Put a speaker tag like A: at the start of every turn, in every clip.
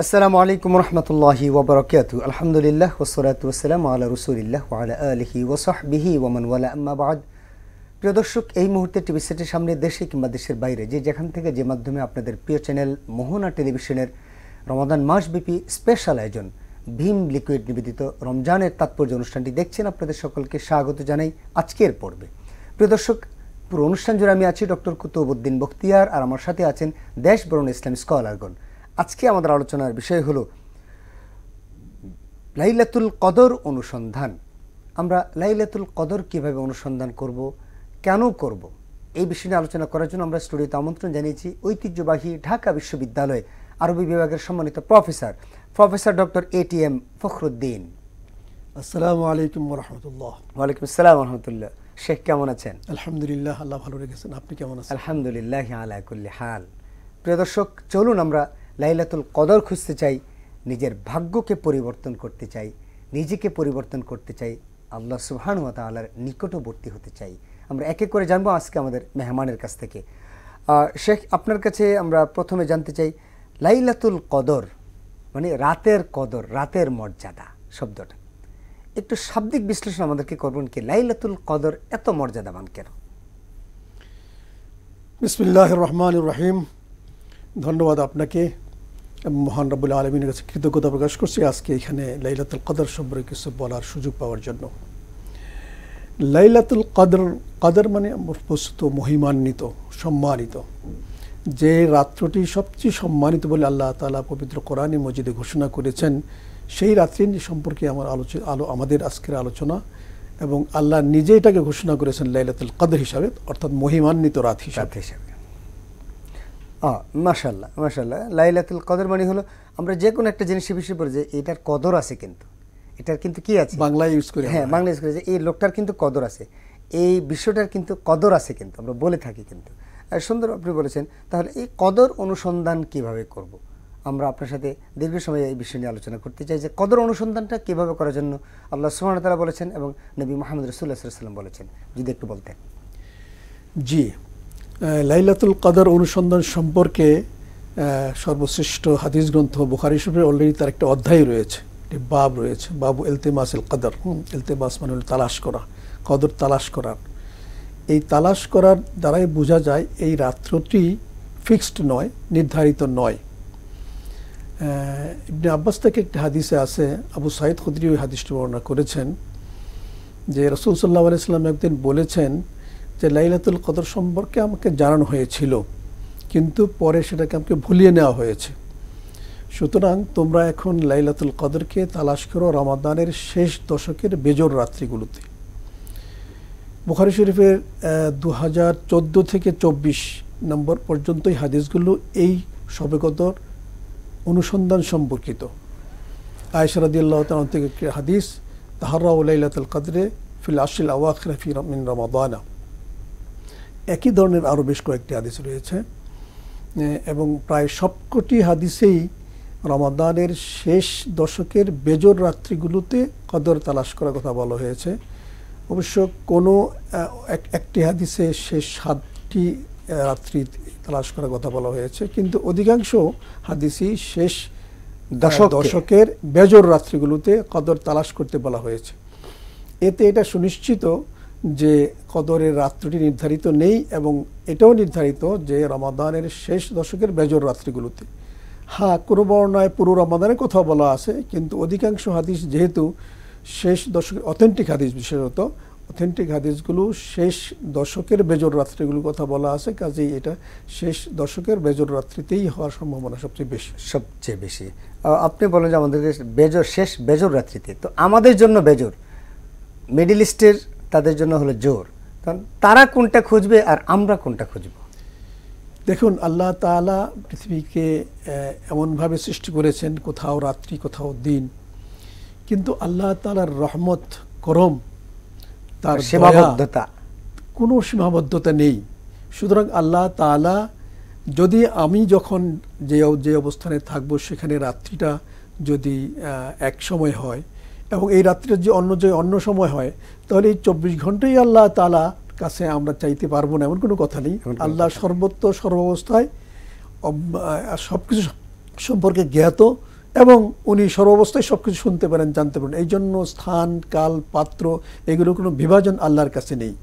A: আসসালামু আলাইকুম রহমতুল্লাহি ওয়াবারাকাতু। আলহামদুলিল্লাহ ওয়াসসালাতু ওয়াসসালামু আলা রাসূলিল্লাহ ওয়া আলা আলিহি ওয়া সাহবিহি ওয়া মান ওয়ালা, আম্মা বা'দ। প্রিয় দর্শক, এই মুহূর্তে টিভি সেটের সামনে দেশে কিংবা দেশের বাইরে যে যেখান থেকে যে মাধ্যমে আপনাদের প্রিয় চ্যানেল মোহনা টেলিভিশনের রমাদান মাসব্যাপী স্পেশাল আয়োজন ভীম লিকুইড নিবেদিত রমজানের তাৎপর্য অনুষ্ঠানটি দেখছেন, আপনাদের সকলকে স্বাগত জানাই আজকের পর্বে। প্রিয় দর্শক, পুরো অনুষ্ঠান জুড়ে আমি আছি ডক্টর কুতুবউদ্দিন বখতিয়ার, আর আমার সাথে আছেন দেশ বরণ ইসলামী স্কলারগণ। আজকে আমাদের আলোচনার বিষয় হলো লাইলাতুল কদর অনুসন্ধান। আমরা লাইলাতুল কদর কিভাবে অনুসন্ধান করব, কেন করব, এই বিষয়ে নিয়ে আলোচনা করার জন্য আমরা স্টুডিওতে আমন্ত্রণ জানিয়েছি ঐতিহ্যবাহী ঢাকা বিশ্ববিদ্যালয় আরবি বিভাগের সম্মানিত প্রফেসর ডক্টর এটিএম ফখরুদ্দিন।
B: আসসালামু আলাইকুম ওয়া রাহমাতুল্লাহ।
A: ওয়ালাইকুম আসসালাম ওয়া রাহমাতুল্লাহ। শেখ কেমন আছেন?
B: আলহামদুলিল্লাহ, আল্লাহ ভালো রেখেছেন। আপনি কেমন আছেন?
A: আলহামদুলিল্লাহ আলা কুল্লি হাল। প্রিয় দর্শক, চলুন আমরা লাইলাতুল কদর খুঁজতে চাই, নিজের ভাগ্যকে পরিবর্তন করতে চাই, নিজেকে পরিবর্তন করতে চাই, আল্লাহ সুবহানাহু ওয়া তাআলার নিকটবর্তী হতে চাই। আমরা এক এক করে জানবো আজকে আমাদের মেহমানের কাছ থেকে। শেখ, আপনার কাছে আমরা প্রথমে জানতে চাই লাইলাতুল কদর মানে রাতের কদর, রাতের মর্যাদা শব্দটা একটু শাব্দিক বিশ্লেষণ আমাদেরকে করবেন কি? লাইলাতুল কদর এত মর্যাদাবান কেন?
B: বিসমিল্লাহির রহমানির রহিম। ধন্যবাদ আপনাকে এবং মহান রব্বুল আলামিনের কাছে কৃতজ্ঞতা প্রকাশ করছি আজকে এখানে লাইলাতুল কদর সম্পর্কে কিছু বলার সুযোগ পাওয়ার জন্য। লাইলাতুল কদর মানে বস্তুত মহিমান্বিত, সম্মানিত। যে রাত্রটি সবচেয়ে সম্মানিত বলে আল্লাহ তাআলা পবিত্র কোরআনে মজিদে ঘোষণা করেছেন, সেই রাত্রি সম্পর্কে আমাদের আজকের আলোচনা। এবং আল্লাহ নিজে এটাকে ঘোষণা করেছেন লাইলাতুল কদর হিসাবে, অর্থাৎ মহিমান্বিত রাত হিসাবে।
A: মাশাআল্লাহ মাশাআল্লাহ। লাইলাতুল কদর মানে হলো আমরা যে কোনো একটা জিনিসের বিষয়ে বলি যে এটার কদর আছে, কিন্তু এটার কিন্তু কি আছে,
B: বাংলায় ইউজ করি।
A: হ্যাঁ, বাংলা ইউজ করি যে এই লোকটার কিন্তু কদর আছে, এই বিষয়টার কিন্তু কদর আছে, কিন্তু আমরা বলে থাকি। কিন্তু সুন্দর আপনি বলেছেন। তাহলে এই কদর অনুসন্ধান কিভাবে করব? আমরা আপনার সাথে দীর্ঘ সময় এই বিষয় নিয়ে আলোচনা করতে চাই যে কদর অনুসন্ধানটা কিভাবে করার জন্য আল্লাহ সুবহানাহু ওয়া তাআলা বলেছেন এবং নবী মুহাম্মদ রাসূলুল্লাহ সাল্লাল্লাহু আলাইহি ওয়াসাল্লাম বলেছেন, যদি একটু বলতেন।
B: জি, লাইলাতুল কদর অনুসন্ধান সম্পর্কে সর্বশ্রেষ্ঠ হাদিস গ্রন্থ বুখারী শরীফে অলরেডি তার একটা অধ্যায় রয়েছে, একটি বাব রয়েছে, বাবু ইলতিমাসিল কদর। ইলতিমাস মানে হল তালাশ করা, কদর তালাশ করার। এই তালাশ করার দ্বারাই বোঝা যায় এই রাত্রটি ফিক্সড নয়, নির্ধারিত নয়। ইবনে আব্বাস থেকে একটি হাদিসে আছে, আবু সাঈদ খুদরি ওই হাদিসটি বর্ণনা করেছেন যে রাসূল সাল্লাল্লাহু আলাইহি ওয়াসাল্লাম একদিন বলেছেন যে লাইলাতুল কদর সম্পর্কে আমাকে জানানো হয়েছিল, কিন্তু পরে সেটাকে আমাকে ভুলিয়ে নেওয়া হয়েছে। সুতরাং তোমরা এখন লাইলাতুল কদরকে তালাশ করো রমাদানের শেষ দশকের বেজোর রাত্রিগুলোতে। বুখারী শরীফের 2014 থেকে 24 নম্বর পর্যন্ত এই হাদিসগুলো এই শবে কদর অনুসন্ধান সম্পর্কিত। আয়েশা রাদিয়াল্লাহু তাআলা থেকে একটি হাদিস, তাহাররাউ লাইলাতুল কদরে ফিল আশরিল আওয়াখির মিন রমাদান। একই ধরনের আরও বেশ কয়েকটি হাদিস রয়েছে এবং প্রায় সবকটি হাদিসেই রমাদানের শেষ দশকের বেজোর রাত্রিগুলোতে কদর তালাশ করার কথা বলা হয়েছে। অবশ্য কোনো একটি হাদিসে শেষ 7টি রাত্রি তালাশ করার কথা বলা হয়েছে, কিন্তু অধিকাংশ হাদিসই শেষ দশকের বেজোর রাত্রিগুলোতে কদর তালাশ করতে বলা হয়েছে। এতে এটা সুনিশ্চিত যে কদরের রাত্রিটি নির্ধারিত নেই, এবং এটাও নির্ধারিত যে রমাদানের শেষ দশকের বেজোর রাত্রিগুলোতে। হ্যাঁ, কোনো বর্ণনায় পুরো রমাদানের কথা বলা আছে, কিন্তু অধিকাংশ হাদিস যেহেতু শেষ দশকের অথেন্টিক হাদিস, বিশেষত অথেন্টিক হাদিসগুলো শেষ দশকের বেজোর রাত্রিগুলোর কথা বলা আছে, কাজেই এটা শেষ দশকের বেজোর রাত্রিতেই হওয়ার সম্ভাবনা সবচেয়ে বেশি।
A: আপনি বলেন যে আমাদের শেষ বেজোর রাত্রিতে, তো আমাদের জন্য বেজোর, মিডল ইস্টের তাদের জন্য হলো জোর, তারা কোনটা খুঁজবে আর আমরা কোনটা খুঁজব?
B: দেখুন, আল্লাহ তাআলা পৃথিবীকে এমনভাবে সৃষ্টি করেছেন, কোথাও রাত্রি কোথাও দিন, কিন্তু আল্লাহ তাআলার রহমত, করম, তার সীমাবদ্ধতা, কোনো সীমাবদ্ধতা নেই। সুতরাং আল্লাহ তাআলা যদি আমি যখন যে অবস্থানে থাকবো সেখানে রাত্রিটা যদি এক সময় হয় এবং এই রাত্রিটা যে অন্য সময় হয়, তাহলে এই 24 ঘন্টাই আল্লাহ তাআলা কাছে আমরা চাইতে পারবো না, এমন কোনো কথা নেই। আল্লাহ সর্বত্র সর্বাবস্থায় সবকিছু সম্পর্কে জ্ঞাত এবং উনি সর্বাবস্থায় সব কিছু শুনতে পারেন, জানতে পারেন। এই জন্য স্থান, কাল, পাত্র এগুলো কোনো বিভাজন আল্লাহর কাছে নেই।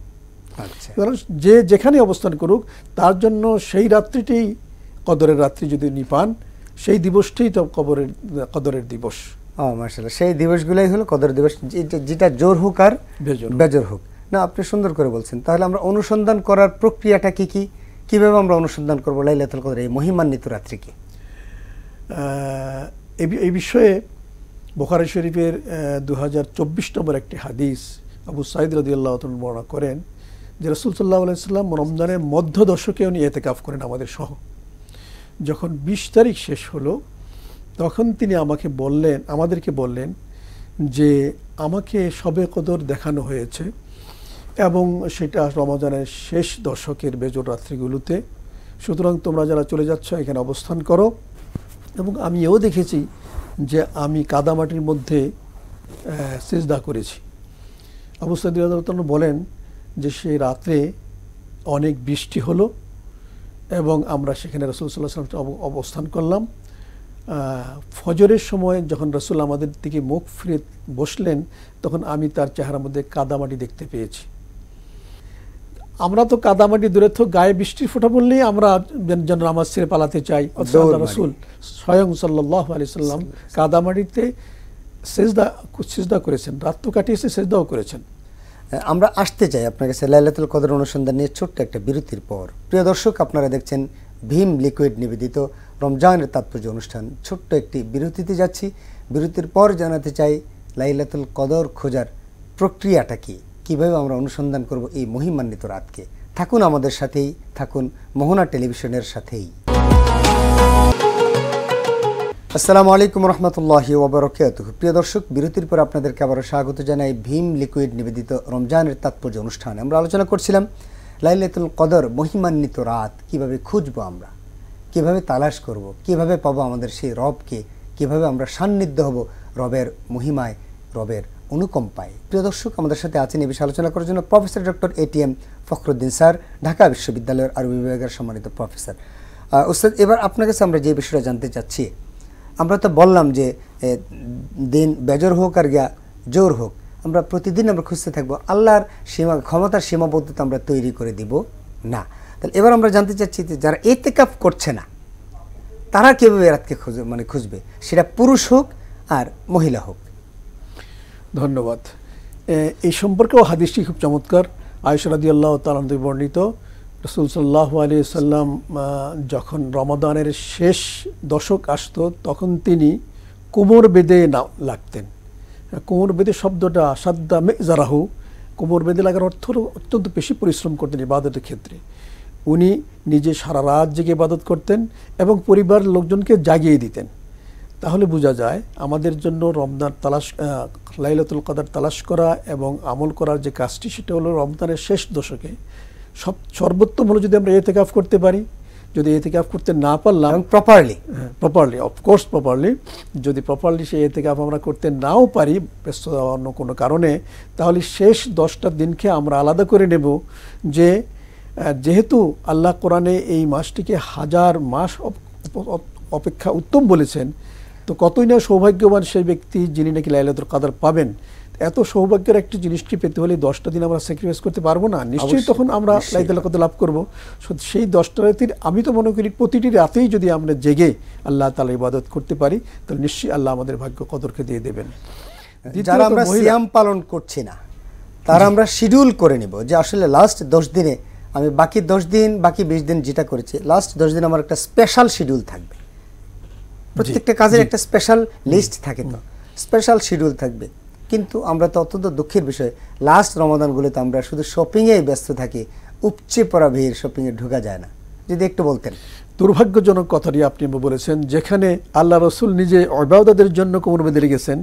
A: আচ্ছা,
B: কারণ যে যেখানে অবস্থান করুক তার জন্য সেই রাত্রিটি কদরের রাত্রি যদি উনি পান, সেই দিবসটাই তো কদরের দিবস।
A: মাশাআল্লাহ, সেই দিবসগুলোই হলো কদর দিবস, যেটা জোর হোক আর বেজোর হোক না। আপনি সুন্দর করে বলছেন। তাহলে আমরা অনুসন্ধান করার প্রক্রিয়াটা কি, কিভাবে আমরা অনুসন্ধান করবো লাইলাতুল কদর, এই মহিমান্বিত রাত্রিকে?
B: এই বিষয়ে বুখারী শরীফের 2024 নম্বর একটি হাদিস আবু সাঈদ রাদিয়াল্লাহু তাআলা বর্ণনা করেন যে রাসূল সাল্লাল্লাহু আলাইহি সাল্লাম রমজানের মধ্য দশকে উনি ইতিকাফ করেন আমাদের সহ। যখন 20 তারিখ শেষ হলো তখন তিনি আমাদেরকে বললেন যে আমাকে শবে কদর দেখানো হয়েছে এবং সেটা রমজানের শেষ দশকের বেজোর রাত্রিগুলোতে, সুতরাং তোমরা যারা চলে যাচ্ছ এখানে অবস্থান করো। এবং আমি এও দেখেছি যে আমি কাদামাটির মধ্যে সিজদা করেছি। আবু সাঈদ রাদিয়াল্লাহু তাআলা বলেন যে সেই রাত্রে অনেক বৃষ্টি হলো এবং আমরা সেখানে রাসূল সাল্লাল্লাহু আলাইহি ওয়াসাল্লাম অবস্থান করলাম। ফজরের সময় যখন রাসূল আমাদের দিকে মুখ ফিরে বসলেন তখন আমি তার চেহারার মধ্যে কাদামাটি দেখতে পেয়েছি। আমরা তো কাদামাটি দূরে তো গায়ে বৃষ্টির ফোঁটা বললেই আমরা যেন নামাজ ছেড়ে পালাতে চাই। রাসূল স্বয়ং সাল্লাল্লাহু আলাইহি সাল্লাম কাদামাটিতে সিজদা করেছেন, রাত তো কাটিয়েছে, সিজদাও করেছেন।
A: আমরা আসতে চাই আপনার কাছে লাইলাতুল কদর অনুসন্ধান নিয়ে ছোট্ট একটা বিরতির পর। প্রিয় দর্শক, আপনারা দেখছেন ভীম লিকুইড নিবেদিত রমজানের তাৎপর্য অনুষ্ঠান। ছোট্ট একটি বিরতিতে যাচ্ছি। বিরতির পর জানাতে চাই লাইলাতুল কদর খোঁজার প্রক্রিয়াটা কি, কিভাবে আমরা অনুসন্ধান করব এই মহিমান্বিত রাতকে। থাকুন আমাদের সাথেই, থাকুন মোহনা টেলিভিশনের সাথেই। আসসালামু আলাইকুম রহমতুল্লাহি ওয়া বারাকাতুহু। প্রিয় দর্শক, বিরতির পর আপনাদেরকে আবারও স্বাগত জানাই ভীম লিকুইড নিবেদিত রমজানের তাৎপর্য অনুষ্ঠানে। আমরা আলোচনা করছিলাম লাইলাতুল কদর মহিমান্বিত রাত কিভাবে খুঁজবো, আমরা কিভাবে তালাশ করব, কিভাবে পাবো আমাদের সেই রবকে, কিভাবে আমরা সান্নিধ্য হব রবের মহিমায়, রবের অনুকম্পায়। প্রিয় দর্শক, আমাদের সাথে আছেন এই বিষয়ে আলোচনা করার জন্য professor doctor ATM Fakhruddin sir, Dhaka বিশ্ববিদ্যালয়ের আরবি বিভাগের সম্মানিত প্রফেসর। ওস্তাদ, এবার আপনার কাছে আমরা যে বিষয়টা জানতে চাচ্ছি, আমরা তো বললাম যে দিন বেজর হোক আর জোর হোক, আমরা প্রতিদিন আমরা খুঁজতে থাকবো, আল্লাহর ক্ষমতার সীমাবদ্ধতা আমরা তৈরি করে দিব না। তাহলে এবার আমরা জানতে চাচ্ছি যে যারা ইতিকাফ করছে না তারা কীভাবে রাতকে খুঁজবে, সেটা পুরুষ হোক আর মহিলা হোক।
B: ধন্যবাদ। এই সম্পর্কেও হাদিসটি খুব চমৎকার। আয়েশা রাদিয়াল্লাহু তাআলা বর্ণিত, রাসূল সাল্লাল্লাহু আলাইহি সাল্লাম যখন রমাদানের শেষ দশক আসতো তখন তিনি কোমর বেঁধে লাগতেন। কোমর বেঁধে শব্দটা সাদ্দা মেজারাহু, কোমর বেঁধে লাগার অর্থ অত্যন্ত বেশি পরিশ্রম করতেন ইবাদতের ক্ষেত্রে। উনি নিজে সারা রাত জেগে ইবাদত করতেন এবং পরিবারের লোকজনকে জাগিয়ে দিতেন। তাহলে বোঝা যায় আমাদের জন্য রমজান লাইলাতুল কদর তালাশ করা এবং আমল করার যে কাজটি, সেটা হলো রমজানের শেষ দশকে সর্বোত্তম হলো যদি আমরা ইতিকাফ করতে পারি। যদি ইতিকাফ করতে না পারলাম প্রপারলি অফকোর্স প্রপারলি, যদি প্রপারলি সেই ইতিকাফ আমরা করতে নাও পারি ব্যস্ত অন্য কোনো কারণে, তাহলে শেষ 10টা দিনকে আমরা আলাদা করে নেব। যে যেহেতু আল্লাহ কোরআনে এই মাসটিকে 1000 মাস অপেক্ষা উত্তম বলেছেন, তো কতই না সৌভাগ্যবান সেই ব্যক্তি যিনি নাকি লাইলাতুল কদর পাবেন। এত সৌভাগ্যের একটি জিনিসটি পেতে হলে 10টা দিন আমরা স্যাক্রিফাইস করতে পারবো না, নিশ্চয়ই তখন আমরা লাইলাতুল কদর লাভ করব। সেই 10টা রাতের আমি তো মনে করি প্রতিটি রাতেই যদি আমরা জেগে আল্লাহ তাআলা ইবাদত করতে পারি তাহলে নিশ্চয়ই আল্লাহ আমাদের ভাগ্য কদরকে দিয়ে দেবেন।
A: যারা আমরা সিয়াম পালন করছি না তারা আমরা শিডিউল করে নিব যে আসলে লাস্ট 10 দিনে আমি বাকি 10 দিন, বাকি 20 দিন যেটা করেছি, লাস্ট 10 দিন আমার একটা স্পেশাল শিডিউল থাকবে। প্রত্যেকটা কাজের একটা স্পেশাল লিস্ট থাকে, তো স্পেশাল শিডিউল থাকবে। কিন্তু আমরা তো অত্যন্ত দুঃখের বিষয়, লাস্ট রমাদানগুলোতে আমরা শুধু শপিংয়েই ব্যস্ত থাকি, উপচে পড়া ভিড়, শপিংয়ে ঢোকা যায় না। যদি একটু বলতেন।
B: দুর্ভাগ্যজনক কথাটি আপনি বলেছেন, যেখানে আল্লাহ রসুল নিজে ইবাদতের জন্য কোমর বেঁধে রেখেছেন,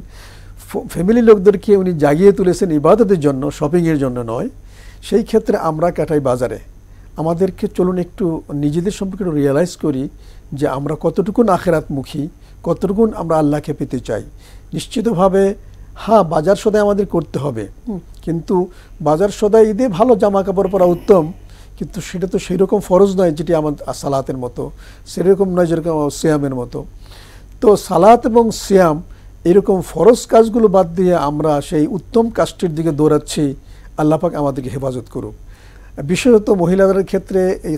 B: ফ্যামিলি লোকদেরকে উনি জাগিয়ে তুলেছেন ইবাদতের জন্য, শপিংয়ের জন্য নয়। সেই ক্ষেত্রে আমরা কাটাই বাজারে। আমাদেরকে চলুন একটু নিজেদের সম্পর্কে রিয়েলাইজ করি যে আমরা কতটুকুন আখিরাতমুখী, কতটুকুন আমরা আল্লাহকে পেতে চাই। নিশ্চিতভাবে হ্যাঁ, বাজার সদাই আমাদের করতে হবে, কিন্তু বাজার সদাই ঈদে ভালো জামা কাপড় পরা উত্তম, কিন্তু সেটা তো সেই রকম ফরজ নয় যেটি আমাদের সালাতের মতো, সেরকম নয় যেরকম সিয়ামের মতো। তো সালাত এবং সিয়াম এরকম ফরজ কাজগুলো বাদ দিয়ে আমরা সেই উত্তম কাজটির দিকে দৌড়াচ্ছি। আল্লাহ পাক আমাদেরকে হেফাজত করুক। বিশেষত মহিলাদের ক্ষেত্রে এই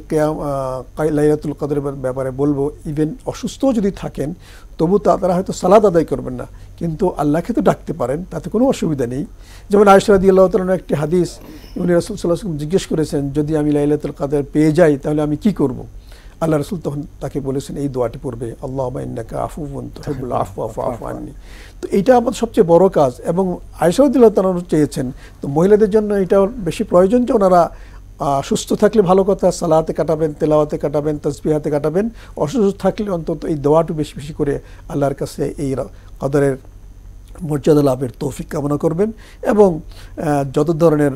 B: লাইলাতুল কদরের ব্যাপারে বলবো, ইভেন অসুস্থও যদি থাকেন তবু তারা হয়তো সালাত আদায় করবেন না, কিন্তু আল্লাহকে তো ডাকতে পারেন, তাতে কোনো অসুবিধা নেই। যেমন আয়েশা রাদিয়াল্লাহু তাআলার একটি হাদিস, উনি রাসূল সাল্লাল্লাহু আলাইহি ওয়াসাল্লাম জিজ্ঞেস করেছেন, যদি আমি লাইলাতুল কদর পেয়ে যাই তাহলে আমি কি করব? আল্লাহ রাসূল তখন তাকে বলেছেন এই দোয়াটি পড়বে, আল্লাহুম্মা ইন্নাকা আফুউন তুহিব্বুল আফওয়া ফাআফু আন্নি। তো এইটা আমাদের সবচেয়ে বড় কাজ, এবং আয়েশা রাদিয়াল্লাহু তাআলা চেয়েছেন। তো মহিলাদের জন্য এটা বেশি প্রয়োজন যে ওনারা সুস্থ থাকলে ভালো কথা, সালাতে কাটাবেন, তেলাওয়াতে কাটাবেন, তাসবিহাতে কাটাবেন। অসুস্থ থাকলে অন্তত এই দোয়াটু বেশি বেশি করে আল্লাহর কাছে এই কদরের মর্যাদা লাভের তৌফিক কামনা করবেন, এবং যত ধরনের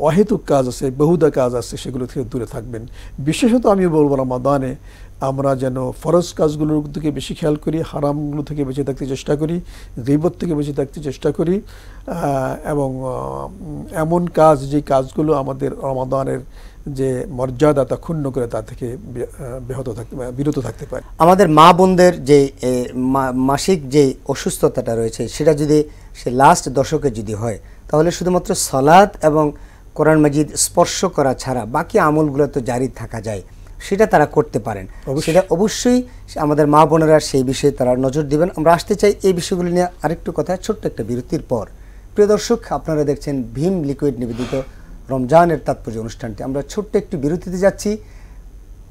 B: অহেতুক কাজ আছে, বহুদা কাজ আছে, সেগুলো থেকে দূরে থাকবেন। বিশেষত আমি বলবো রমাদানে আমরা যেন ফরজ কাজগুলোর দিকে বেশি খেয়াল করি, হারামগুলো থেকে বেঁচে থাকতে চেষ্টা করি, গীবত থেকে বেঁচে থাকতে চেষ্টা করি, এবং এমন কাজ যে কাজগুলো আমাদের রমাদানের যে মর্যাদা তা ক্ষুণ্ণ করে তা থেকে বিরত থাকতে পারে।
A: আমাদের মা বোনদের যে মাসিক যে অসুস্থতাটা রয়েছে সেটা যদি সে লাস্ট দশকে যদি হয়, তাহলে শুধুমাত্র সালাত এবং কোরআন মাজিদ স্পর্শ করা ছাড়া বাকি আমলগুলো তো জারি থাকা যায়, সেটা তারা করতে পারেন। সেটা অবশ্যই আমাদের মা বোনেরা সেই বিষয়ে তারা নজর দিবেন। আমরা আসতে চাই এই বিষয়গুলি নিয়ে আরেকটু কথা, ছোট্ট একটা বিরতির পর। প্রিয় দর্শক, আপনারা দেখছেন ভীম লিকুইড নিবেদিত রমজানের তাৎপর্য অনুষ্ঠানটি। আমরা ছোট্ট একটু বিরতিতে যাচ্ছি।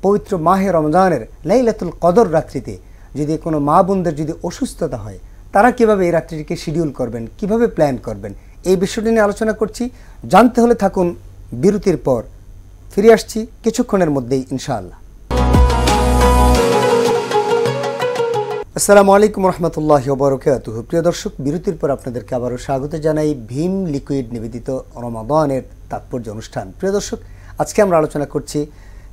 A: পবিত্র মাহে রমজানের লাইলাতুল কদর রাত্রিতে যদি কোনো মা বোনদের যদি অসুস্থতা হয়, তারা কিভাবে এই রাত্রিটিকে শিডিউল করবেন, কিভাবে প্ল্যান করবেন, এই বিষয়টি নিয়ে আলোচনা করছি। জানতে হলে থাকুন বিরতির পর। ফিরে আসছি কিছুক্ষণের মধ্যেই ইনশাআল্লাহ। আসসালামু আলাইকুম রহমতুল্লাহি ওয়া বারাকাতুহু। প্রিয় দর্শক, বিরতির পর আপনাদেরকে আবারও স্বাগত জানাই ভীম লিকুইড নিবেদিত রমাদানের তাৎপর্য অনুষ্ঠান। প্রিয় দর্শক, আজকে আমরা আলোচনা করছি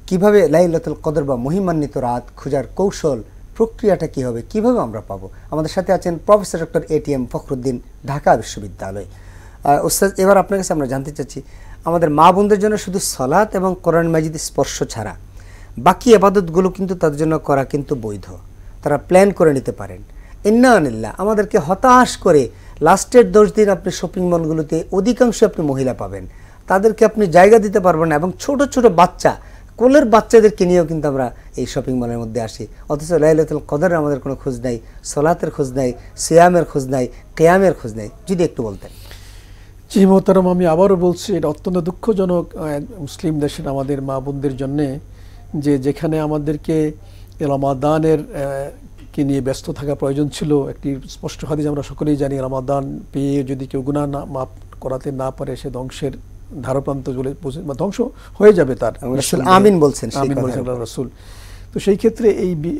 A: কিভাবে লাইলাতুল কদর বা মহিমান্বিত রাত খোঁজার কৌশল, প্রক্রিয়াটা কী হবে, কীভাবে আমরা পাবো। আমাদের সাথে আছেন professor doctor ATM Fakhruddin, Dhaka বিশ্ববিদ্যালয়। ওস্তাদ, এবার আপনার কাছে আমরা জানতে চাচ্ছি, আমাদের মা বোনদের জন্য শুধু সালাত এবং কোরআন মাজিদ স্পর্শ ছাড়া বাকি ইবাদতগুলো কিন্তু তাদের জন্য করা কিন্তু বৈধ, তারা প্ল্যান করে নিতে পারেন। ইন্নানিল্লাহ, আমাদেরকে হতাশ করে লাস্টের 10 দিন আপনি শপিং মলগুলোতে অধিকাংশ আপনি মহিলা পাবেন, তাদেরকে আপনি জায়গা দিতে পারবেন না, এবং ছোট ছোট বাচ্চা, কোলের বাচ্চাদেরকে নিয়েও কিন্তু আমরা এই শপিং মলের মধ্যে আসি, অথচ লাইলাতুল কদরের আমাদের কোনো খোঁজ নাই, সালাতের খোঁজ নাই, সিয়ামের খোঁজ নাই, কিয়ামের খোঁজ নাই। যদি একটু বলতেন।
B: জি মোহতারাম, আমি আবারও বলছি, এটা অত্যন্ত দুঃখজনক মুসলিম দেশের আমাদের মা বোনদের জন্যে, যে যেখানে আমাদেরকে রমাদানের কে নিয়ে ব্যস্ত থাকা প্রয়োজন ছিল। একটি স্পষ্ট হাদিস আমরা সকলেই জানি, রমাদান পেয়ে যদি কেউ গুনাহ না মাফ করাতে না পারে, সে ধ্বংসের ধারপ্রান্ত ধ্বংস হয়ে যাবে তার।
A: আমিন বলছেন
B: রাসূল। তো সেই ক্ষেত্রে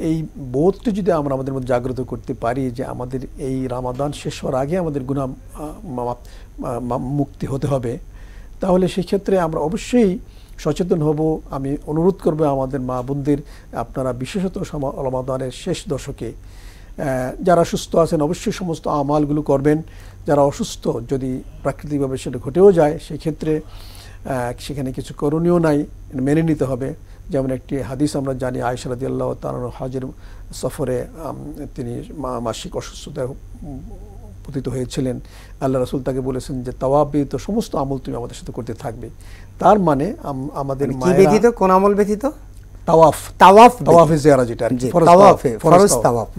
B: এই বোধটি যদি আমরা আমাদের মধ্যে জাগ্রত করতে পারি যে আমাদের এই রমাদান শেষ হওয়ার আগে আমাদের গুনাহ মুক্তি হতে হবে, তাহলে সেই ক্ষেত্রে আমরা অবশ্যই সচেতন হব। আমি অনুরোধ করব আমাদের মা বোনদের, আপনারা বিশেষত রমাদানের শেষ দশকে যারা সুস্থ আছেন অবশ্যই সমস্ত আমালগুলো করবেন। যারা অসুস্থ, যদি প্রাকৃতিকভাবে সেটা ঘটেও যায়, সেই ক্ষেত্রে সেখানে কিছু করণীয় নাই, মেনে নিতে হবে। যেমন একটি হাদিস আমরা জানি, আয়েশা রাদিয়াল্লাহু তাআলা হজের সফরে তিনি মাসিক অসুস্থতায় পতিত হয়েছিলেন। আল্লাহ রাসূল তাকে বলেছেন যে তাওয়াব ব্যতীত সমস্ত আমল তুমি আমাদের সাথে করতে থাকবে। তার মানে আমাদের
A: ব্যতীত কোন আমল ব্যতীত?
B: তাওয়াফে জিয়ারা, যেটা ফরজ তাওয়াফ।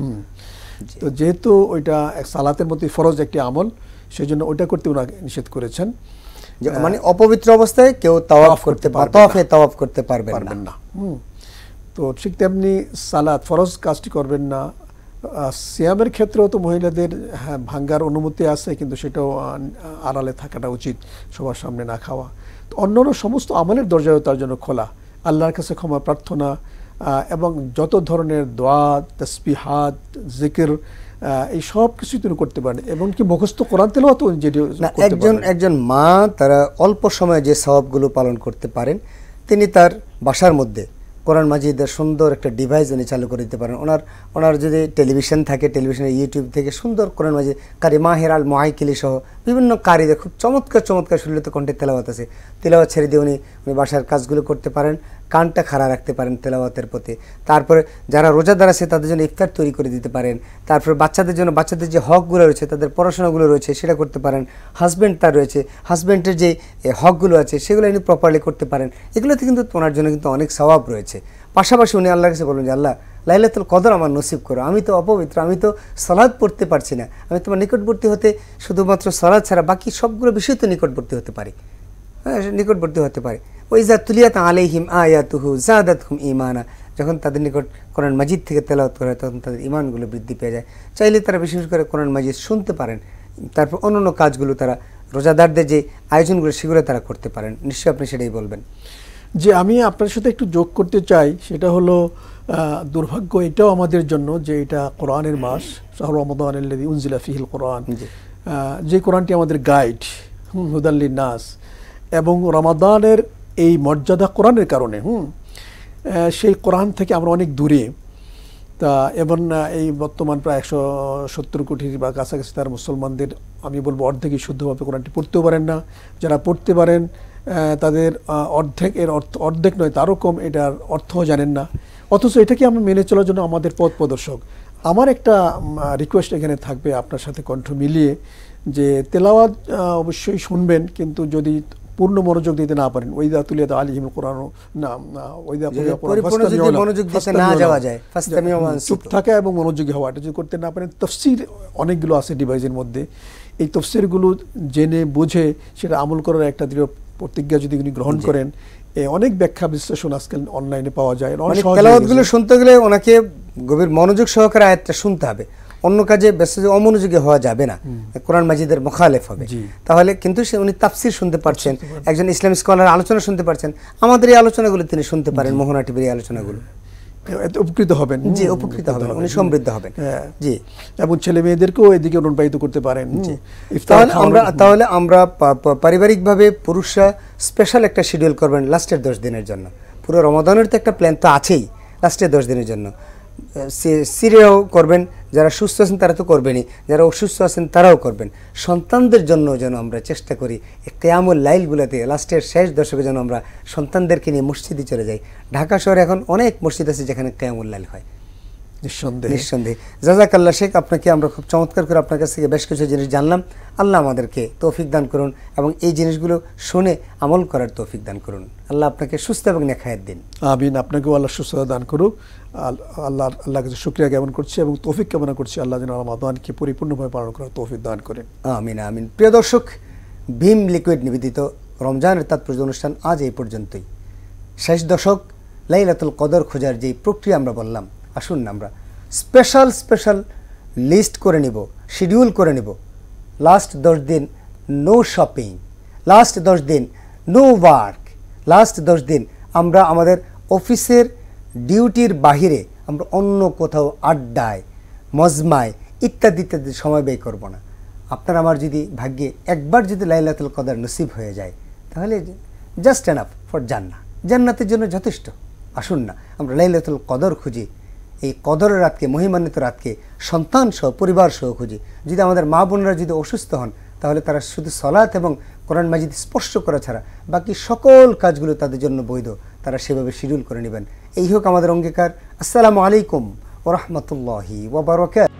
B: তো যেহেতু ওইটা সালাতের মতো ফরজ একটি আমল, সেই জন্য ওইটা করতে ওনাকে নিষেধ করেছেন।
A: মানে অপবিত্র অবস্থায় কেউ তাওয়াফ করতে পারবেন না।
B: তো ঠিক তেমনি সালাত ফরজ কাজটি করবেন না। সিয়ামের ক্ষেত্রেও তো মহিলাদের ভাঙ্গার অনুমতি আছে, কিন্তু সেটাও আড়ালে থাকাটা উচিত, সবার সামনে না খাওয়া। তো অন্যান্য সমস্ত আমলের দরজাও তার জন্য খোলা। আল্লাহর কাছে ক্ষমা প্রার্থনা এবং যত ধরনের দোয়া, তাসবিহাত, জিকির, এই সব কিছুই তিনি করতে পারেন। এমনকি মুখস্থ কোরআন তেলাওয়াত যেটি
A: একজন মা তারা অল্প সময়ে যে সওয়াবগুলো পালন করতে পারেন, তিনি তার বাসার মধ্যে কোরআন মাজিদের সুন্দর একটা ডিভাইস উনি চালু করে দিতে পারেন। ওনার যদি টেলিভিশন থাকে, টেলিভিশনের ইউটিউব থেকে সুন্দর কোরআন মাজিদ কারি মাহির আল মুআইকিলি সহ বিভিন্ন কারিদের খুব চমৎকার সুললিত কণ্ঠে তেলাওয়াত আছে, তেলাওয়াত ছেড়ে দিয়ে উনি বাসার কাজগুলো করতে পারেন। কানটা খাড়া রাখতে পারেন তেলাওয়াতের প্রতি। তারপরে যারা রোজাদার আছে তাদের জন্য ইফতার তৈরি করে দিতে পারেন। তারপরে বাচ্চাদের জন্য বাচ্চাদের যে হকগুলো রয়েছে, তাদের পড়াশোনাগুলো রয়েছে, সেটা করতে পারেন। হাজব্যান্ড তার রয়েছে, হাজব্যান্ডের যে হকগুলো আছে সেগুলো উনি প্রপারলি করতে পারেন। এগুলোতে কিন্তু ওনার জন্য কিন্তু অনেক সওয়াব রয়েছে। পাশাপাশি উনি আল্লাহর কাছে বলুন যে আল্লাহ, লাইলাতুল কদর আমার নসিব করো, আমি তো অপবিত্র, আমি তো সালাত পড়তে পারছি না, আমি তোমার নিকটবর্তী হতে শুধুমাত্র সালাত ছাড়া বাকি সবগুলো বিষয় তো নিকটবর্তী হতে পারি, হ্যাঁ নিকটবর্তী হতে পারে। ওইজা তুলিয়াত আলাইহিম আয়াতুহু জাদাতহুম ঈমানা, যখন তাদের নিকট কোরআন মাজিদ থেকে তেলাওয়াত করা হয় তখন তাদের ঈমানগুলো বৃদ্ধি পেয়ে যায়। চাইলে তারা বিশেষ করে কোরআন মাজিদ শুনতে পারেন। তারপর অন্যান্য কাজগুলো তারা রোজাদারদের যে আয়োজনগুলো সেগুলো তারা করতে পারেন। নিশ্চয়ই আপনি সেটাই বলবেন।
B: যে আমি আপনার সাথে একটু যোগ করতে চাই, সেটা হলো দুর্ভাগ্য এটাও আমাদের জন্য যে এটা কোরআনের মাস, শাহরু রমাদানিল্লাযী উনজিলা ফীহিল কোরআন, যে কোরআনটি আমাদের গাইড, হুদাল লিন্নাস, এবং রমাদানের এই মর্যাদা কোরআনের কারণে সেই কোরআন থেকে আমরা অনেক দূরে। তা এবং এই বর্তমান প্রায় 170 কোটির বা কাছাকাছি তার মুসলমানদের আমি বলবো অর্ধেকই শুদ্ধভাবে কোরআনটি পড়তেও পারেন না। যারা পড়তে পারেন তাদের অর্ধেক নয় তারও কম এটার অর্থও জানেন না, অথচ এটাকে আমরা মেনে চলার জন্য আমাদের পথ প্রদর্শক। আমার একটা রিকোয়েস্ট এখানে থাকবে আপনার সাথে কণ্ঠ মিলিয়ে, যে তেলাওয়াত অবশ্যই শুনবেন, কিন্তু যদি পূর্ণ মনোযোগ দিতে না পারেন, ওইদা তুলিয়াত আলাইহিমুল কোরআন না, ওইদা চুপ থাকা এবং মনোযোগী হওয়া, এটা যদি করতে না পারেন, তাফসীর অনেকগুলো আছে ডিভাইসের মধ্যে, এই তাফসীরগুলো জেনে বুঝে সেটা আমল করার একটা দৃঢ় প্রতিজ্ঞা যদি উনি গ্রহণ করেন, অনেক ব্যাখ্যা বিশ্লেষণ আজকাল অনলাইনে পাওয়া যায়।
A: তেলাওয়াতগুলো শুনতে গেলে ওনাকে গভীর মনোযোগ সহকারে আয়াতটা শুনতে হবে, অন্য কাজে ব্যস্ত অমনোযোগী হওয়া যাবে না, কোরআন মাজিদের মুখালেফ হবে। তাহলে কিন্তু উনি তাফসীর শুনতে পারছেন, একজন ইসলামী স্কলার আলোচনা শুনতে পারছেন, আমাদের এই আলোচনাগুলো তিনি শুনতে পারেন, মোহনা টিভির এই আলোচনাগুলো,
B: উপকৃত হবেন।
A: জি, উপকৃত হবেন, উনি সমৃদ্ধ হবেন। জি,
B: এবং ছেলে মেয়েদেরকেও এদিকে অনুপ্রাণিত করতে পারেন।
A: তাহলে আমরা পারিবারিকভাবে পুরুষরা স্পেশাল একটা শিডিউল করবেন লাস্টের 10 দিনের জন্য। পুরো রমাদানের তো একটা প্ল্যান তো আছেই, লাস্টের 10 দিনের জন্য সিরিয়াও করবেন। যারা সুস্থ আছেন তারা তো করবেনই, যারা অসুস্থ আছেন তারাও করবেন। সন্তানদের জন্য যেন আমরা চেষ্টা করি কিয়ামুল লাইলগুলোতে লাস্টের শেষ দশকে যেন আমরা সন্তানদেরকে নিয়ে মসজিদে চলে যাই। ঢাকা শহরে এখন অনেক মসজিদ আছে যেখানে কিয়ামুল লাইল হয়, নিঃসন্দেহে। জাযাকাল্লাহ শেখ, আপনাকে আমরা খুব চমৎকার করে আপনার কাছ থেকে বেশ কিছু জিনিস জানলাম। আল্লাহ আমাদেরকে তৌফিক দান করুন এবং এই জিনিসগুলো শুনে আমল করার তৌফিক দান করুন। আল্লাহ আপনাকে সুস্থ এবং নেখায়েত দিন।
B: আমিন। আপনাকেও আল্লাহ সুস্থতা দান করুক। আল্লাহ কাছে শুকরিয়া জ্ঞাপন করছি এবং তৌফিক কামনা করছি আল্লাহ যেন রমাদানকে পরিপূর্ণভাবে পালন করার তৌফিক দান করেন।
A: আমিন আমিন। প্রিয় দর্শক, ভীম লিকুইড নিবেদিত রমজানের তাৎপর্য অনুষ্ঠান আজ এই পর্যন্তই। শেষ দশক লাইলাতুল কদর খোঁজার যেই প্রক্রিয়া আমরা বললাম, আসুন আমরা স্পেশাল লিস্ট করে নিব, শিডিউল করে নিব। লাস্ট 10 দিন নো শপিং, লাস্ট 10 দিন নো ওয়ার্ক, লাস্ট 10 দিন আমরা আমাদের অফিসের ডিউটির বাহিরে আমরা অন্য কোথাও আড্ডায়, মজমায় ইত্যাদি ইত্যাদি সময় ব্যয় করব না। আপনার আমার যদি ভাগ্যে একবার যদি লাইলাতুল কদর নসিব হয়ে যায়, তাহলে জাস্ট এনাফ ফর জান্নাহ, জান্নাতের জন্য যথেষ্ট। আসুন না আমরা লাইলাতুল কদর খুঁজি, এই কদরের রাতকে, মহিমান্বিত রাতকে সন্তান সহ পরিবার সহ খুঁজি। যদি আমাদের মা বোনরা যদি অসুস্থ হন, তাহলে তারা শুধু সালাত এবং কোরআন মাজিদ স্পর্শ করা ছাড়া বাকি সকল কাজগুলো তাদের জন্য বৈধ, তারা সেভাবে শিডিউল করে নেবেন। এই হোক আমাদের অঙ্গীকার। আসসালামু আলাইকুম ওয়া রাহমাতুল্লাহি ওয়া বারাকাতুহু।